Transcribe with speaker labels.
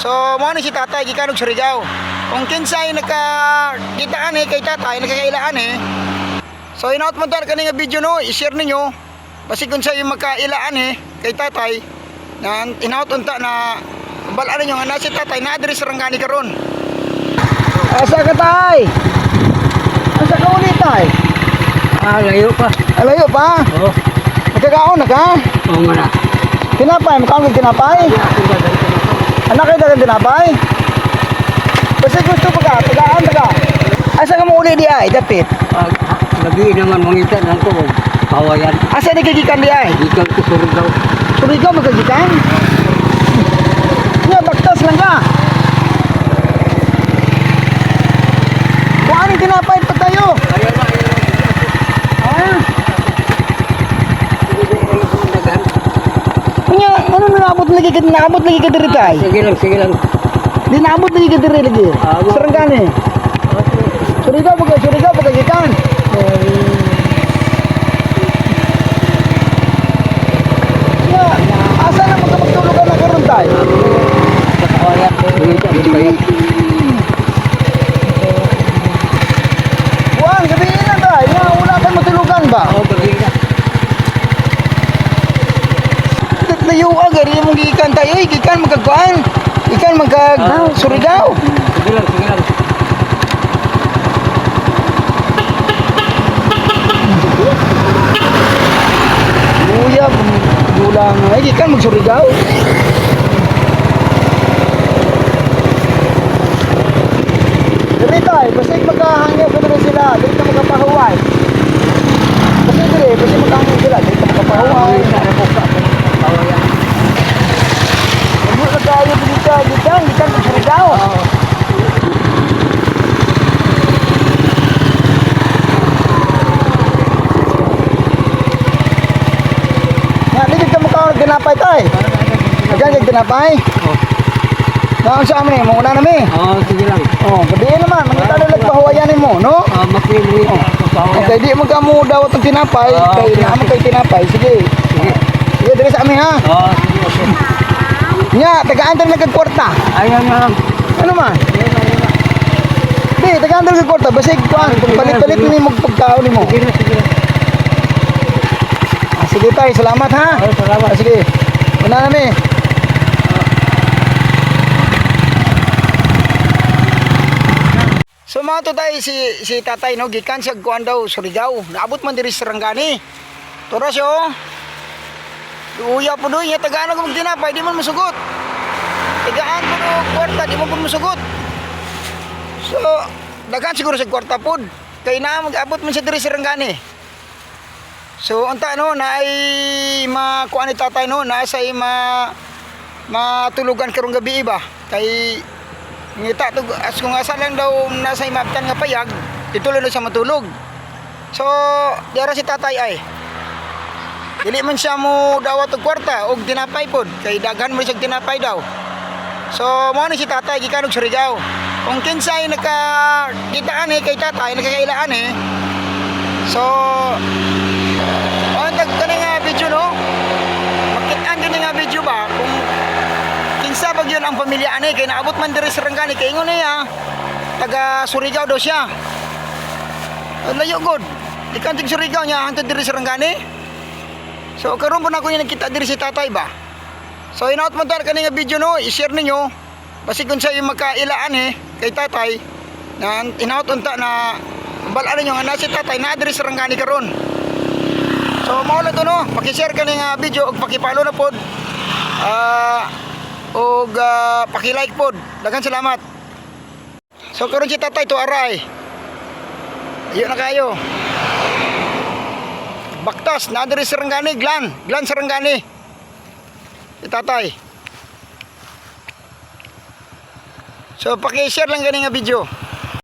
Speaker 1: So mo ni si tatay gikan og Surigao. Kung kinsay nakakitaan kay tatay nakakailaan So inaot mo tar kani nga video no, i-share ninyo. Basi kung sa makailaan kay tatay na inaot unta na balaan ninyo nga na si tatay na diri sa Sarangani karon. Asa ka tay? Asa ka ulit tay?
Speaker 2: Layo pa.
Speaker 1: Alayo pa?
Speaker 2: Oo.
Speaker 1: Magkakaon na ka?
Speaker 2: Oo nga na.
Speaker 1: Tinapay, makaon ng tinapay? Anak kayo dagang tinapay? Basta gusto pa ka, tagaan ka. Asa ka mo uli di ay, dapit?
Speaker 2: Gabi naman mangita lang ko. Pawayan.
Speaker 1: Asa nagkagikan di ay?
Speaker 2: Gikan ko Surigao.
Speaker 1: Surigao magkagikan? Nga, baktas lang ka. Kung anong tinapay pa tayo?
Speaker 2: Ayan na.
Speaker 1: Ah? Nga, ano naabot lagi ka diri tay?
Speaker 2: Sige lang.
Speaker 1: Di naabot lagi ka diri lagi. Sarangani. Surigao magkagikan. Nga, asa na magtulugan na karon tay?
Speaker 2: Pawayan.
Speaker 1: Buwan, gabihin na tay. Nga, wala kang matulugan ba?
Speaker 2: Oo, gabi na.
Speaker 1: Layo gari mong gikan tayo, gikan magkagwan. Ikan Surigao.
Speaker 2: Sige lang.
Speaker 1: Buya, bulang ay gikan mag Surigao. Dili tay, basta magkahangyo ko dito sila, dili ka magkapahuway. Basta magkahangyo sila, dili ka magkapahuway.
Speaker 2: Pawayan.
Speaker 1: Ano na tayo dito, gikan mag Surigao. Nga, ligid ka mukha ginapay tay. Nagagag ginapay.
Speaker 2: Oo.
Speaker 1: Naon sa amin, muna namin.
Speaker 2: Oo, sige lang.
Speaker 1: Oh, gabihin naman, mangita na nagpahuwayanin mo, no?
Speaker 2: Makili. Pawayan.
Speaker 1: Okay, di mo ka mo daw itong tinapay, kay naman kay tinapay, sige. Sige, dali sa amin ha.
Speaker 2: Oo, sige.
Speaker 1: Nga, tagaan tayo nagkagkwarta.
Speaker 2: Ayan na lang.
Speaker 1: Ano man? Di, tagaan tayo nagkagkwarta, basig kuhan, palit-palit mo yung magpagkaon mo.
Speaker 2: Sige lang.
Speaker 1: Sige tayo, salamat ha.
Speaker 2: Salamat.
Speaker 1: Sige, una namin. So mga to tayo si tatay no, gikan sa kuan daw Surigao. Naabot man diri sa Sarangani. Toro siya oh. Uya po doon, tagaan ako magtinapay, di man masugot. Tagaan po doon, kwarta, di man po masugot. So, dagan siguro sa kwarta po. Kaya na mag-abot man siya diri sa Sarangani. So, unta no, naay makuan ni tatay no, naay matulugan karong gabi iba. Kay ngita to as kung asa lang daw nasa imaptan nga payag, ituloy na siya matulog. So, diara si tatay ay. Dili man siya mo dawat og kwarta og tinapay pod, kay daghan mo siya tinapay daw. So, mo ni si tatay gikan og Surigao. Kung kinsay nakakitaan kay tatay nakakailaan So, kani nga video no. Makitaan gani nga video ba kung kinsa bag yun ang pamilya kay naabot man diri sa Sarangani kay ingon niya taga Surigao daw siya. Layo god. Ikan tig Surigao niya hangtod diri sa Sarangani. So karon po na ako nakita diri si tatay ba. So inaot mo tar kani nga video no, i-share ninyo. Basi kung sa makailaan kay tatay na inaot unta na balaan ninyo nga na si tatay na diri sa Sarangani karon. So mao lang to no, paki-share kani nga video ug paki-follow na pod. Og paki-like pod. Daghang salamat. So karon si tatay to aray. Ayo na kayo. Baktas na diri sa Sarangani, Glan Sarangani. Si tatay. So paki-share lang gani nga video.